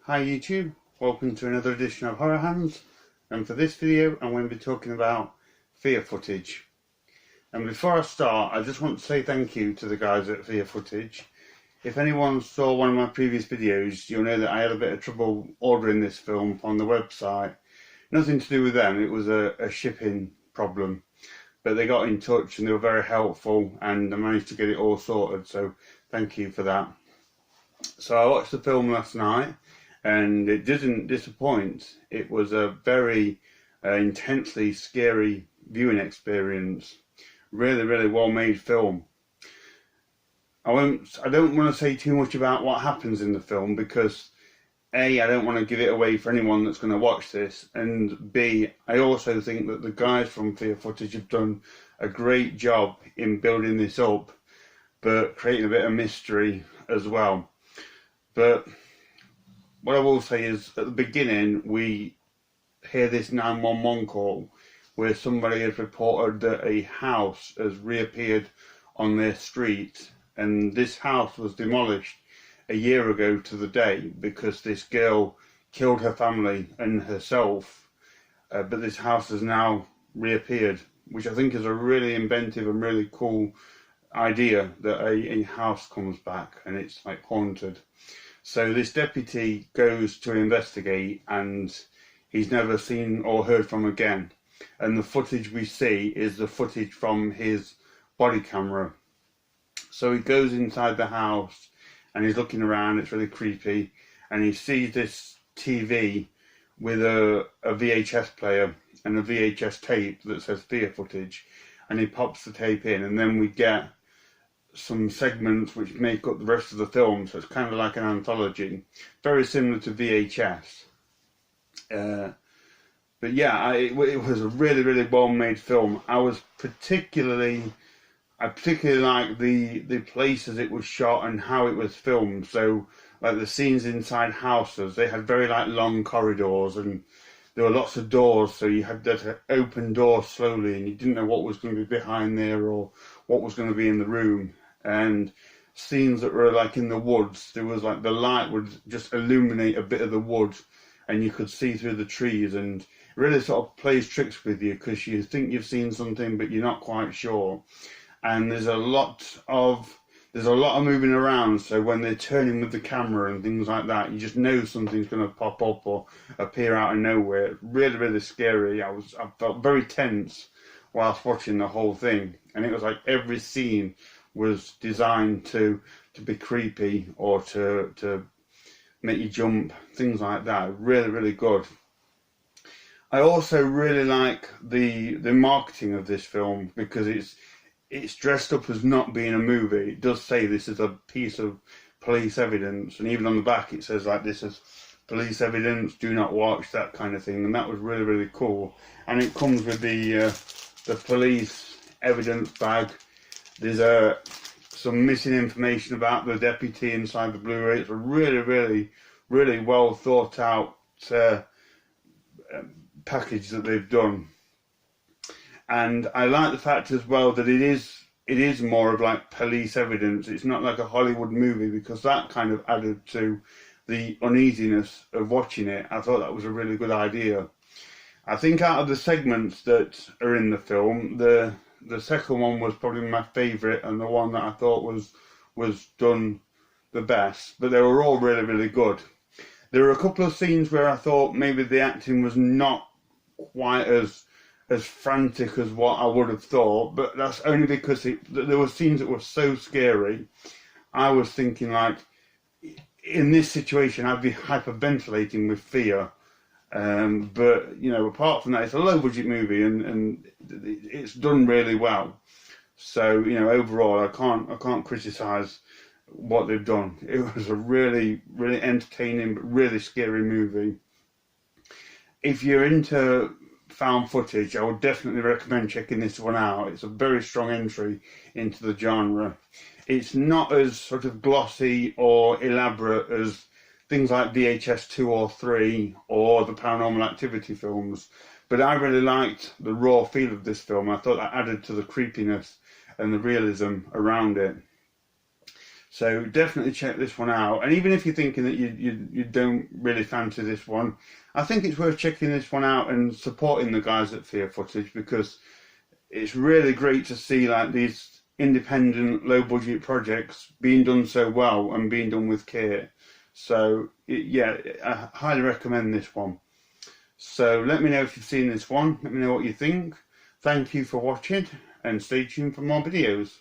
Hi YouTube, welcome to another edition of HorrorHands, and for this video I'm going to be talking about fear footage. And before I start, I just want to say thank you to the guys at Fear Footage. If anyone saw one of my previous videos, you'll know that I had a bit of trouble ordering this film on the website. Nothing to do with them, it was a shipping problem. But they got in touch and they were very helpful and I managed to get it all sorted, so thank you for that. So I watched the film last night and it didn't disappoint. It was a very intensely scary viewing experience. Really well made film. I don't want to say too much about what happens in the film because A, I don't want to give it away for anyone that's going to watch this, and B, I also think that the guys from Fear Footage have done a great job in building this up, but creating a bit of mystery as well. But what I will say is, at the beginning, we hear this 911 call where somebody has reported that a house has reappeared on their street, and this house was demolished a year ago to the day because this girl killed her family and herself, but this house has now reappeared, which I think is a really inventive and really cool idea, that a house comes back and it's like haunted. So this deputy goes to investigate and he's never seen or heard from again. And the footage we see is the footage from his body camera. So he goes inside the house and he's looking around, it's really creepy, and he sees this TV with a VHS player and a VHS tape that says Fear Footage, and he pops the tape in, and then we get some segments which make up the rest of the film, so it's kind of like an anthology, very similar to VHS. But yeah, it was a really well made film. I particularly like the places it was shot and how it was filmed. So like the scenes inside houses, they had very like long corridors and there were lots of doors, so you had to open doors slowly and you didn't know what was going to be behind there or what was going to be in the room. And scenes that were like in the woods, there was like the light would just illuminate a bit of the wood and you could see through the trees, and it really sort of plays tricks with you because you think you've seen something but you're not quite sure. And there's a lot of moving around, so when they're turning with the camera and things like that, you just know something's going to pop up or appear out of nowhere. Really scary. I felt very tense whilst watching the whole thing, and it was like every scene was designed to be creepy or to make you jump, things like that. Really good. I also really like the marketing of this film because it's dressed up as not being a movie. It does say this is a piece of police evidence, and even on the back it says like this is police evidence, do not watch, that kind of thing, and that was really cool. And it comes with the police evidence bag. There's some missing information about the deputy inside the Blu-ray. It's a really well thought out package that they've done. And I like the fact as well that it is more of like police evidence. It's not like a Hollywood movie, because that kind of added to the uneasiness of watching it. I thought that was a really good idea. I think out of the segments that are in the film, the second one was probably my favourite and the one that I thought was done the best. But they were all really good. There were a couple of scenes where I thought maybe the acting was not quite as frantic as what I would have thought, but that's only because there were scenes that were so scary. I was thinking, like, in this situation I'd be hyperventilating with fear, but you know, apart from that, it's a low budget movie and it's done really well. So you know, overall I can't criticize what they've done. It was a really entertaining but really scary movie. If you're into found footage, I would definitely recommend checking this one out. It's a very strong entry into the genre. It's not as sort of glossy or elaborate as things like VHS 2 or 3 or the Paranormal Activity films, but I really liked the raw feel of this film. I thought that added to the creepiness and the realism around it. So definitely check this one out. And even if you're thinking that you don't really fancy this one, I think it's worth checking this one out and supporting the guys at Fear Footage, because it's really great to see like these independent, low budget projects being done so well and being done with care. So yeah, I highly recommend this one. So let me know if you've seen this one. Let me know what you think. Thank you for watching, and stay tuned for more videos.